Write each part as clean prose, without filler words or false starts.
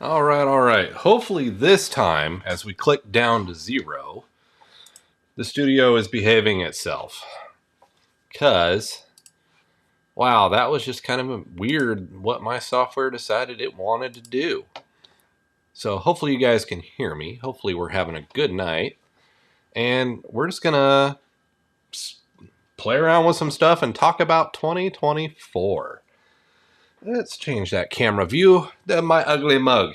All right, all right. Hopefully this time, as we click down to 0, the studio is behaving itself. Because, wow, that was just kind of weird what my software decided it wanted to do. So hopefully you guys can hear me. Hopefully we're having a good night. And we're just going to play around with some stuff and talk about 2024. Let's change that camera view to my ugly mug.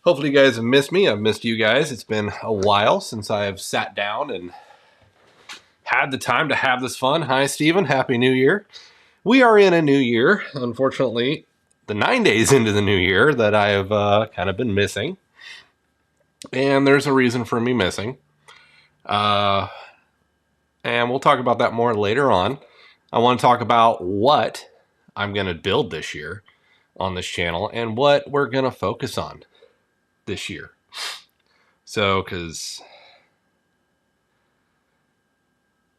Hopefully you guys have missed me. I've missed you guys. It's been a while since I've sat down and had the time to have this fun. Hi, Steven. Happy New Year. We are in a new year. Unfortunately, the 9 days into the new year that I have kind of been missing. And there's a reason for me missing. And we'll talk about that more later on. I want to talk about what I'm going to build this year on this channel and what we're going to focus on this year. So, because,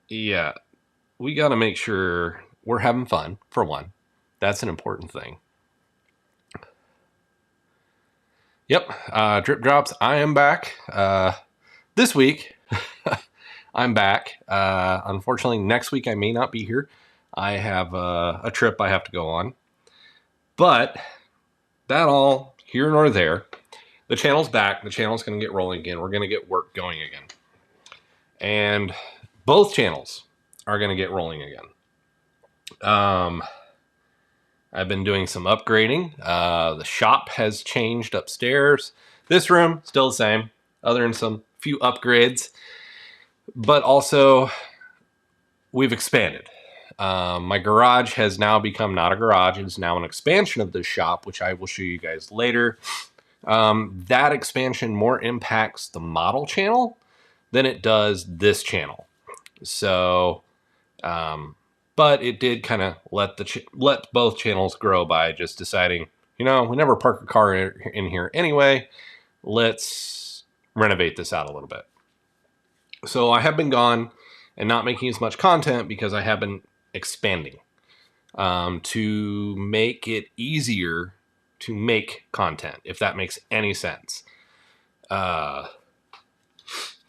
yeah, we got to make sure we're having fun, for one. That's an important thing. Yep, Drip Drops, I am back. This week, I'm back. Unfortunately, next week I may not be here. I have a trip I have to go on. But that all here nor there. The channel's back. The channel's going to get rolling again. We're going to get work going again. And both channels are going to get rolling again. I've been doing some upgrading. The shop has changed upstairs. This room, still the same, other than some few upgrades. But also, we've expanded. My garage has now become not a garage. It is now an expansion of this shop, which I will show you guys later. That expansion more impacts the model channel than it does this channel. So, but it did kind of let both channels grow by just deciding, we never park a car in here anyway. Let's renovate this out a little bit. So I have been gone and not making as much content because I have been expanding to make it easier to make content, if that makes any sense. Because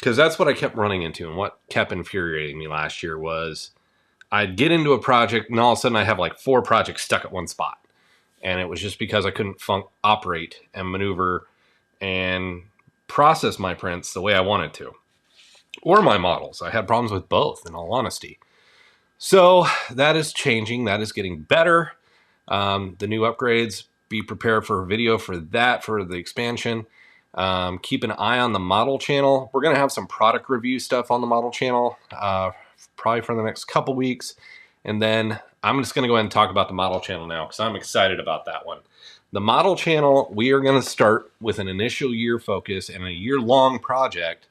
that's what I kept running into, and what kept infuriating me last year was I'd get into a project and all of a sudden I have like 4 projects stuck at one spot. And it was just because I couldn't operate and maneuver and process my prints the way I wanted to. Or my models. I had problems with both, in all honesty. So that is changing. That is getting better. The new upgrades, be prepared for a video for that, for the expansion. Keep an eye on the model channel. We're going to have some product review stuff on the model channel, probably for the next couple weeks. And then I'm just going to go ahead and talk about the model channel now because I'm excited about that one. The model channel, we are going to start with an initial year focus and a year-long project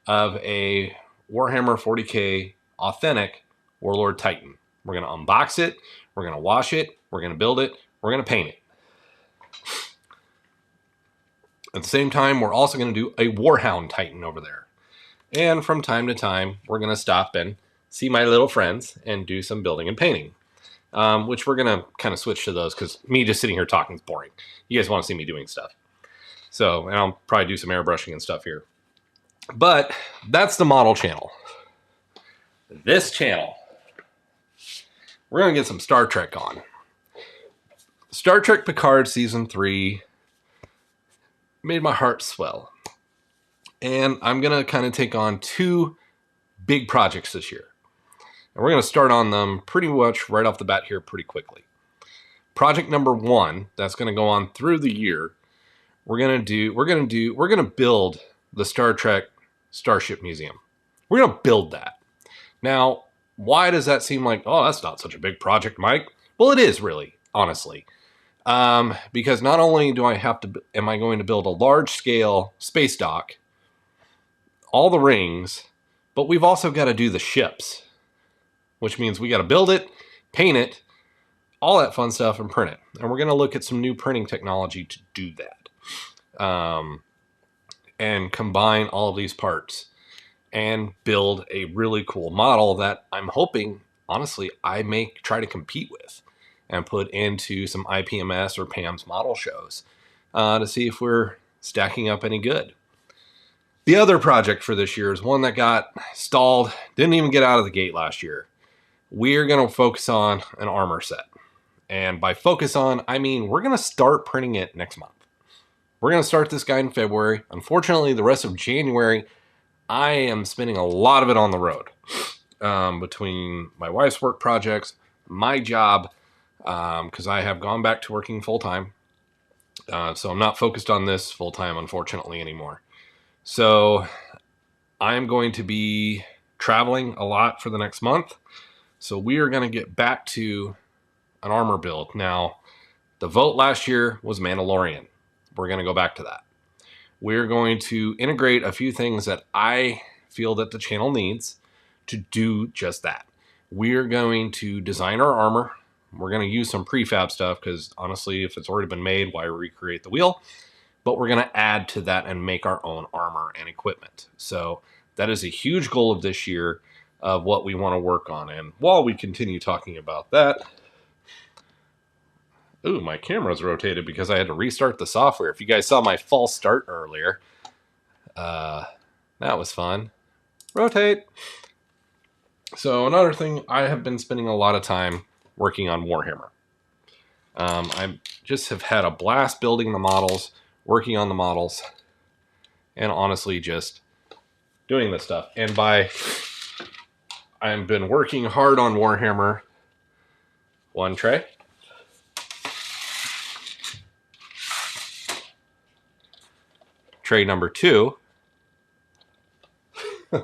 of a Warhammer 40K authentic Warlord Titan. We're going to unbox it, we're going to wash it, we're going to build it, we're going to paint it. At the same time, we're also going to do a Warhound Titan over there. And from time to time, we're going to stop and see my little friends and do some building and painting. Which we're going to kind of switch to those because me just sitting here talking is boring. You guys want to see me doing stuff. So, and I'll probably do some airbrushing and stuff here. But that's the model channel. This channel, we're going to get some Star Trek on. Star Trek Picard Season 3 made my heart swell. And I'm going to kind of take on 2 big projects this year. And we're going to start on them pretty much right off the bat here pretty quickly. Project number 1, that's going to go on through the year. We're going to build the Star Trek Starship Museum. We're going to build that. Now, why does that seem like, oh, that's not such a big project, Mike? Well, it is really, honestly. Because not only am I going to build a large-scale space dock, all the rings, but we've also got to do the ships, which means we got to build it, paint it, all that fun stuff, and print it. And we're going to look at some new printing technology to do that. And combine all of these parts and build a really cool model that I'm hoping, honestly, I may try to compete with and put into some IPMS or PAMS model shows to see if we're stacking up any good. The other project for this year is one that got stalled, didn't even get out of the gate last year. We're going to focus on an armor set. And by focus on, I mean we're going to start printing it next month. We're going to start this guy in February. Unfortunately, the rest of January, I am spending a lot of it on the road. Between my wife's work projects, my job, because I have gone back to working full-time. So I'm not focused on this full-time, unfortunately, anymore. So I'm going to be traveling a lot for the next month. So we are going to get back to an armor build. Now, the vote last year was Mandalorian. We're going to go back to that. We're going to integrate a few things that I feel that the channel needs to do just that. We're going to design our armor. We're going to use some prefab stuff because honestly, if it's already been made, why recreate the wheel? But we're going to add to that and make our own armor and equipment. So that is a huge goal of this year of what we want to work on. And while we continue talking about that, ooh, my camera's rotated because I had to restart the software. If you guys saw my false start earlier, that was fun. Rotate. So another thing, I have been spending a lot of time working on Warhammer. I just have had a blast building the models, working on the models, and honestly just doing this stuff. And I've been working hard on Warhammer. One tray. Tray number 2. And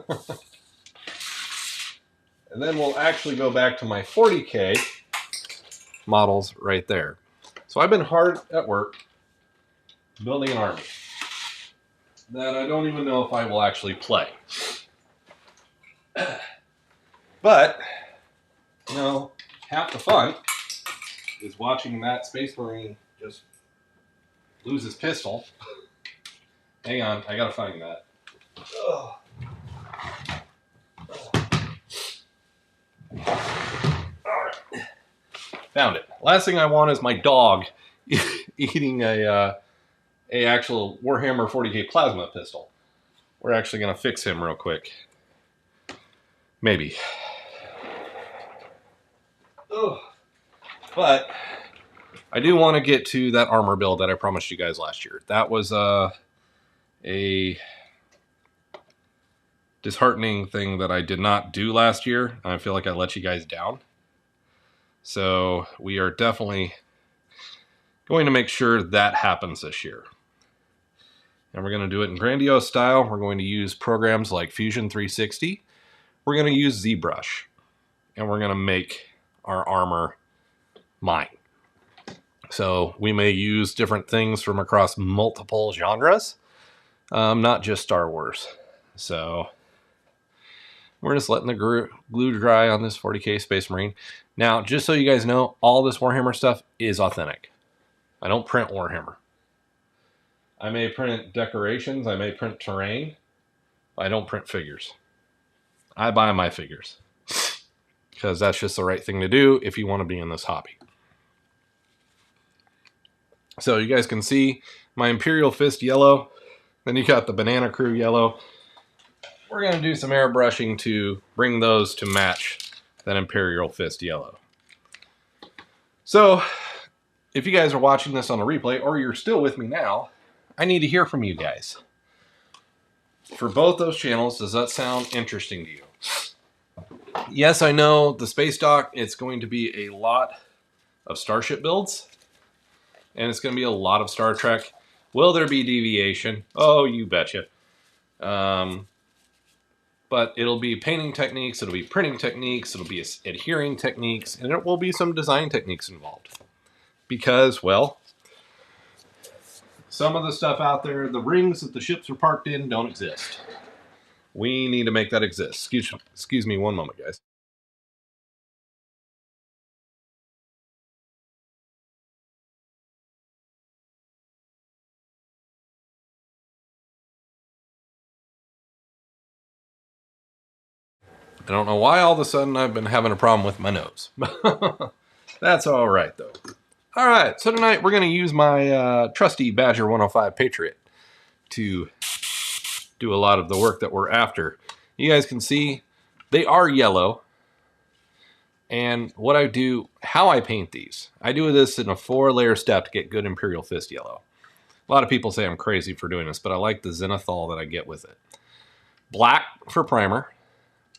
then we'll actually go back to my 40K models right there. So I've been hard at work building an army that I don't even know if I will actually play. But, you know, half the fun is watching that Space Marine just lose his pistol. Hang on, I gotta find that. Ugh. Alright. Found it. Last thing I want is my dog eating a actual Warhammer 40K plasma pistol. We're actually gonna fix him real quick. Maybe. Ugh. But I do want to get to that armor build that I promised you guys last year. That was a disheartening thing that I did not do last year. I feel like I let you guys down. So we are definitely going to make sure that happens this year. And we're going to do it in grandiose style. We're going to use programs like Fusion 360. We're going to use ZBrush. And we're going to make our armor mine. So we may use different things from across multiple genres, not just Star Wars. So we're just letting the glue dry on this 40K Space Marine. Now, just so you guys know, all this Warhammer stuff is authentic. I don't print Warhammer. I may print decorations, I may print terrain. I don't print figures. I buy my figures because that's just the right thing to do if you want to be in this hobby. So you guys can see my Imperial Fist yellow. Then you got the Banana Crew yellow. We're going to do some airbrushing to bring those to match that Imperial Fist yellow. So if you guys are watching this on a replay or you're still with me now, I need to hear from you guys. For both those channels, does that sound interesting to you? Yes, I know the Space Dock, it's going to be a lot of Starship builds. And it's going to be a lot of Star Trek. Will there be deviation? Oh, you betcha. But it'll be painting techniques, it'll be printing techniques, it'll be adhering techniques, and it will be some design techniques involved. Because, well, some of the stuff out there, the rings that the ships are parked in don't exist. We need to make that exist. Excuse me one moment, guys. I don't know why all of a sudden I've been having a problem with my nose. That's all right, though. All right, so tonight we're going to use my trusty Badger 105 Patriot to do a lot of the work that we're after. You guys can see they are yellow. And what I do, how I paint these, I do this in a 4-layer step to get good Imperial Fist yellow. A lot of people say I'm crazy for doing this, but I like the zenithal that I get with it. Black for primer.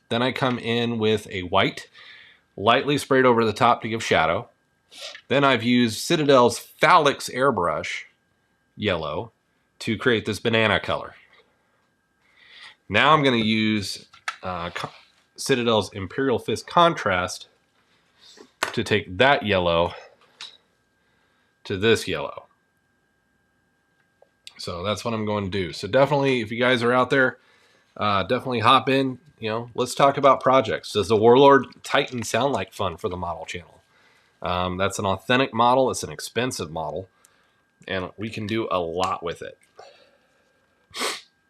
Then I come in with a white, lightly sprayed over the top to give shadow. Then I've used Citadel's Phallix airbrush yellow to create this banana color. Now I'm going to use Citadel's Imperial Fist contrast to take that yellow to this yellow. So that's what I'm going to do. So definitely, if you guys are out there, definitely hop in. You know, let's talk about projects. Does the Warlord Titan sound like fun for the model channel? That's an authentic model. It's an expensive model, and we can do a lot with it.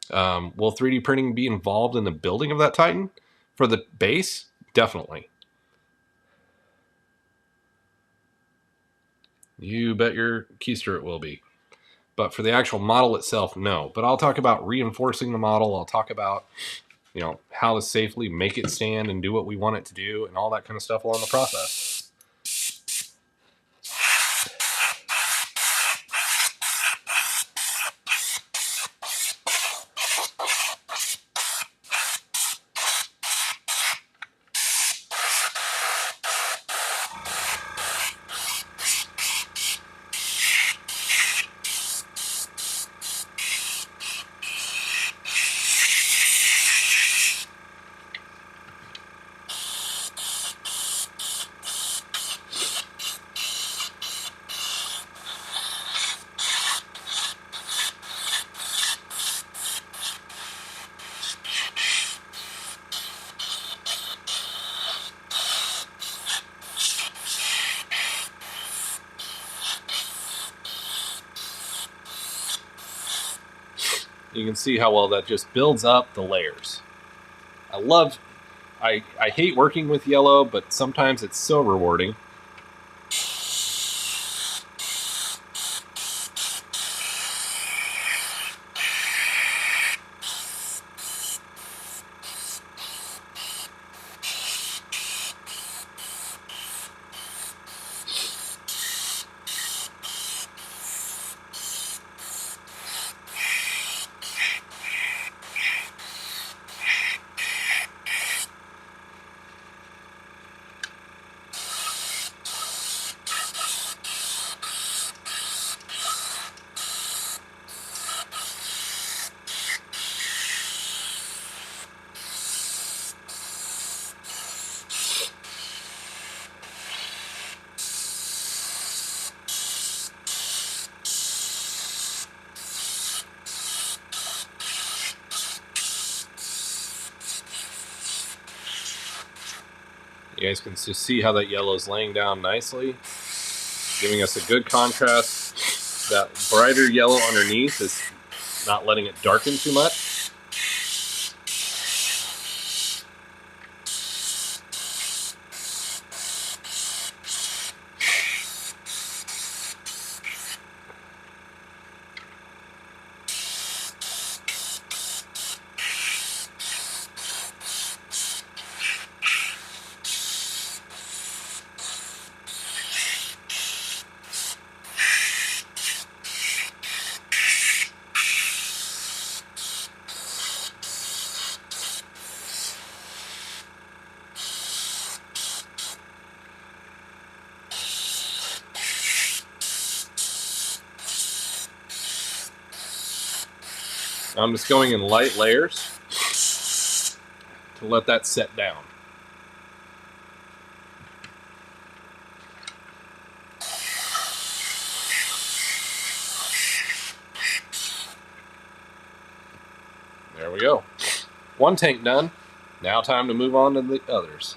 Will 3D printing be involved in the building of that Titan? For the base? Definitely. You bet your keister it will be. But for the actual model itself, no. But I'll talk about reinforcing the model. I'll talk about, you know, how to safely make it stand and do what we want it to do and all that kind of stuff along the process. You can see how well that just builds up the layers. I hate working with yellow, but sometimes it's so rewarding. You guys can just see how that yellow is laying down nicely, giving us a good contrast. That brighter yellow underneath is not letting it darken too much. I'm just going in light layers to let that set down. There we go. One tank done. Now time to move on to the others.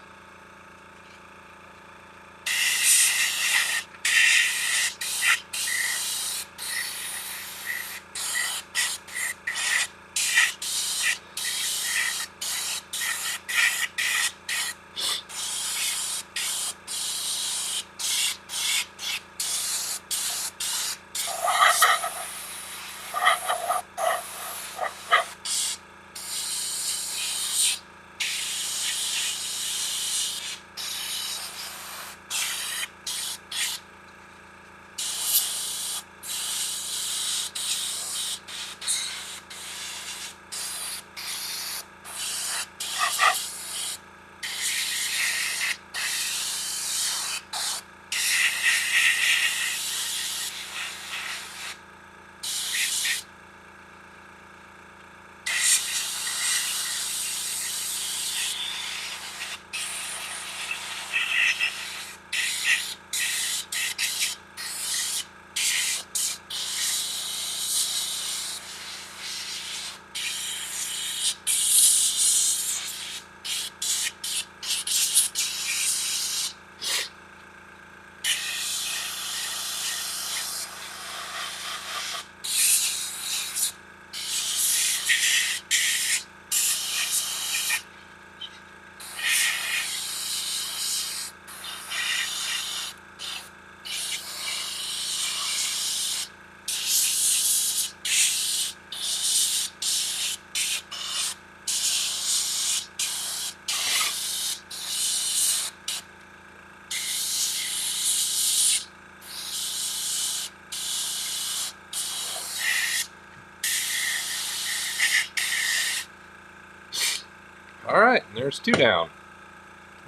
All right, there's 2 down.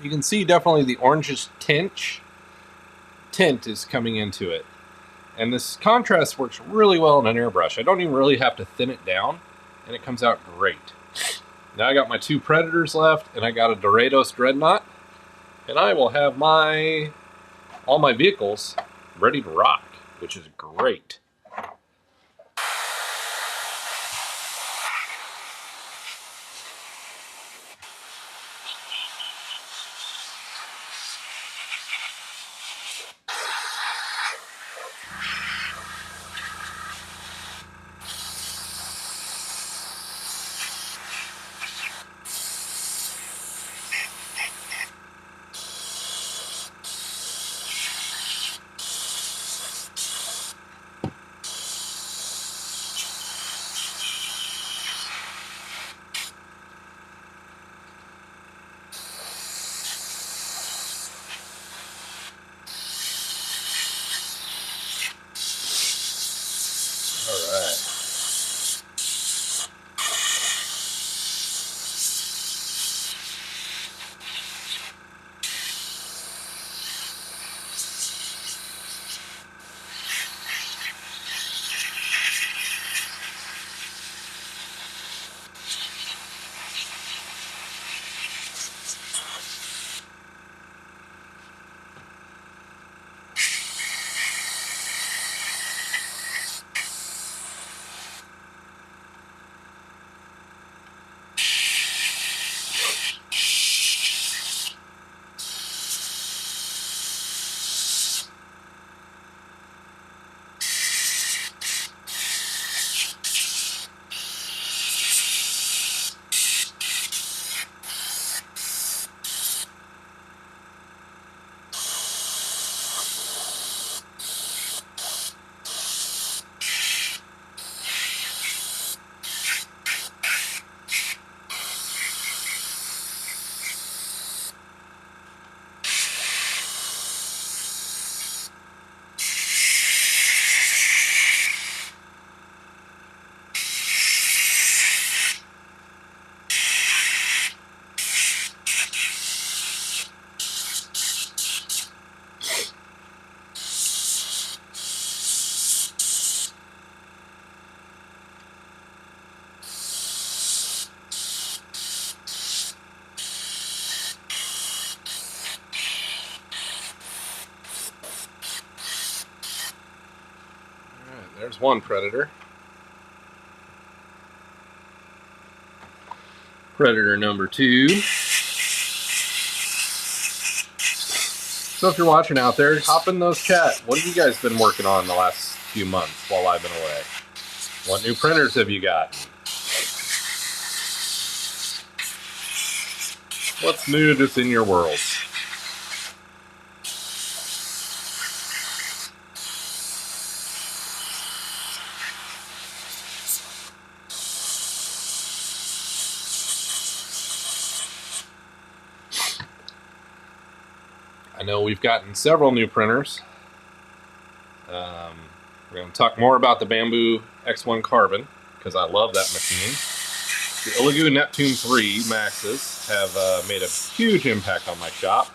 You can see definitely the orangish tint is coming into it. And this contrast works really well in an airbrush. I don't even really have to thin it down, and it comes out great. Now I got my 2 Predators left, and I got a Dorados Dreadnought, and I will have all my vehicles ready to rock, which is great. There's one Predator. Predator number 2. So if you're watching out there, hop in those chat. What have you guys been working on the last few months while I've been away? What new printers have you got? What's new that's in your world? I know we've gotten several new printers. We're going to talk more about the Bamboo X1 Carbon, because I love that machine. The Illigu Neptune 3 Maxes have made a huge impact on my shop.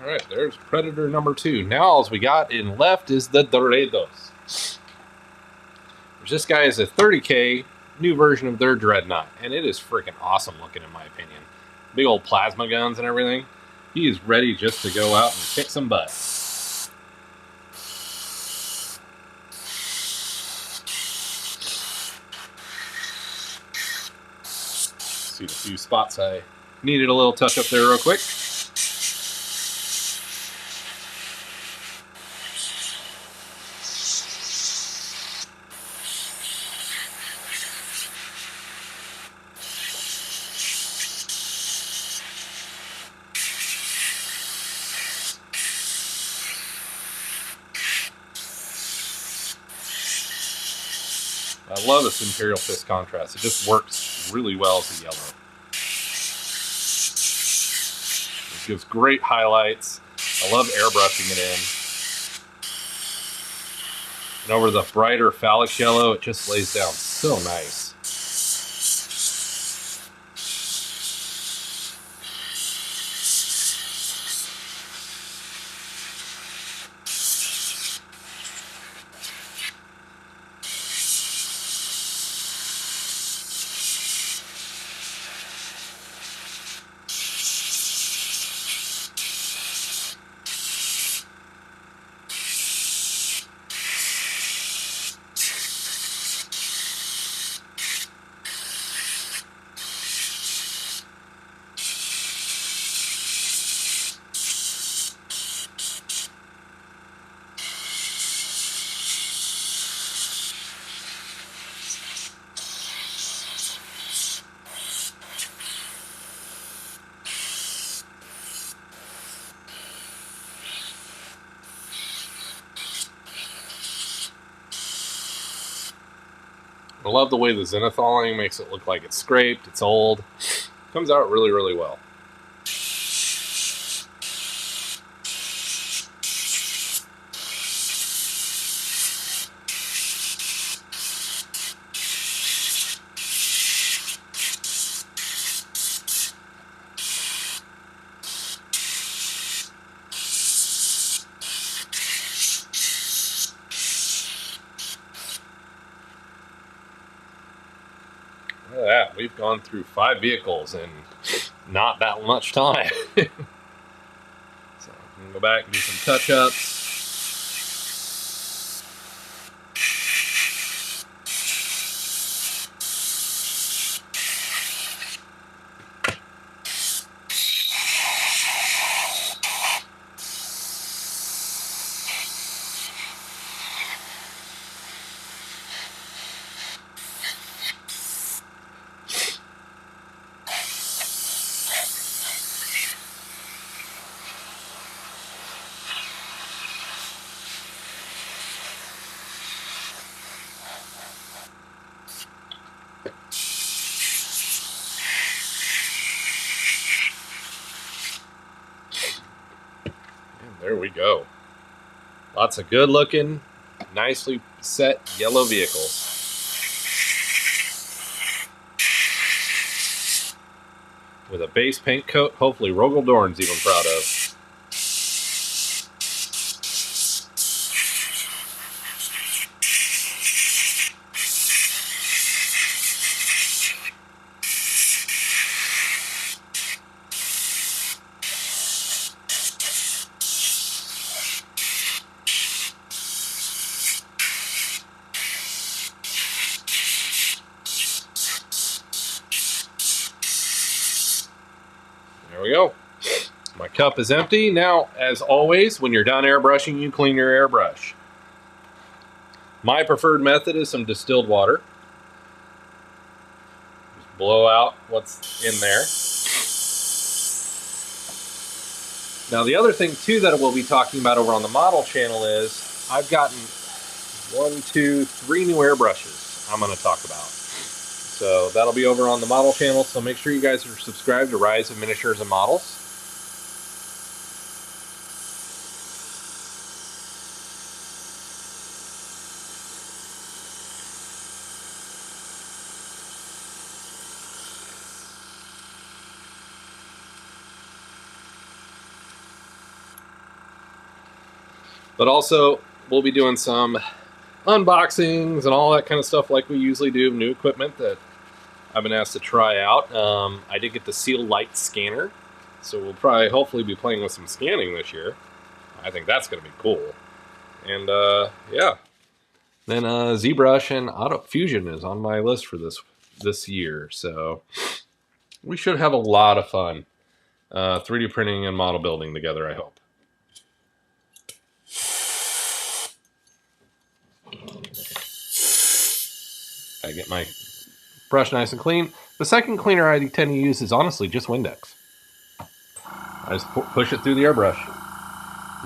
Alright, there's Predator number 2. Now all we got in left is the Dorados. We're This guy is a 30K new version of their Dreadnought, and it is freaking awesome looking in my opinion. Big old plasma guns and everything. He is ready just to go out and kick some butt. See a few spots I needed a little touch up there real quick. I love this Imperial Fist contrast. It just works really well as a yellow. It gives great highlights. I love airbrushing it in. And over the brighter phallic yellow, it just lays down so nice. I love the way the zenithaling makes it look like it's scraped, it's old. Comes out really, really well. Look at that. We've gone through 5 vehicles in not that much time. So I'm going to go back and do some touch-ups. There we go. Lots of good looking, nicely set yellow vehicles. With a base paint coat, hopefully Rogel Dorn's even proud of. There we go. My cup is empty. Now, as always, when you're done airbrushing, you clean your airbrush. My preferred method is some distilled water. Just blow out what's in there. Now, the other thing, too, that we'll be talking about over on the model channel is I've gotten 1, 2, 3 new airbrushes I'm going to talk about. So that'll be over on the model channel, so make sure you guys are subscribed to Rise of Miniatures and Models. But also, we'll be doing some unboxings and all that kind of stuff like we usually do, new equipment that I've been asked to try out. I did get the Seal Light scanner, so we'll probably hopefully be playing with some scanning this year. I think that's going to be cool. And yeah. Then ZBrush and Auto Fusion is on my list for this year, so we should have a lot of fun 3D printing and model building together, I hope. I get my brush nice and clean. The second cleaner I tend to use is honestly just Windex. I just push it through the airbrush.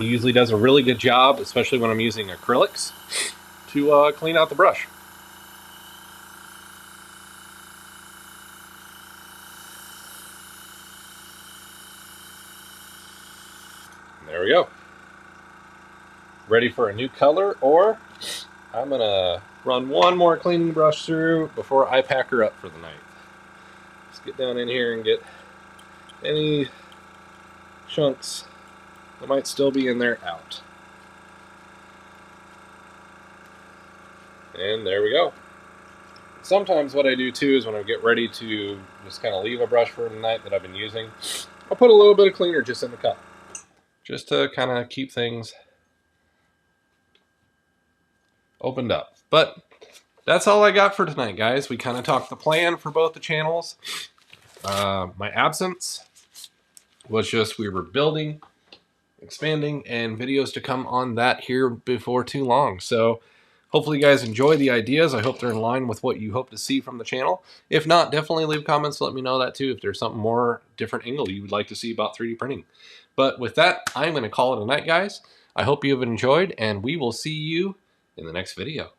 It usually does a really good job, especially when I'm using acrylics, to clean out the brush. And there we go. Ready for a new color, or I'm gonna run one more cleaning brush through before I pack her up for the night. Let's get down in here and get any chunks that might still be in there out. And there we go. Sometimes what I do too is when I get ready to just kind of leave a brush for the night that I've been using, I'll put a little bit of cleaner just in the cup, just to kind of keep things opened up. But that's all I got for tonight, guys. We kind of talked the plan for both the channels. My absence was just we were building, expanding, and videos to come on that here before too long. So hopefully you guys enjoy the ideas. I hope they're in line with what you hope to see from the channel. If not, definitely leave comments to let me know that too, if there's something more different angle you would like to see about 3D printing. But with that, I'm going to call it a night, guys. I hope you have enjoyed, and we will see you in the next video.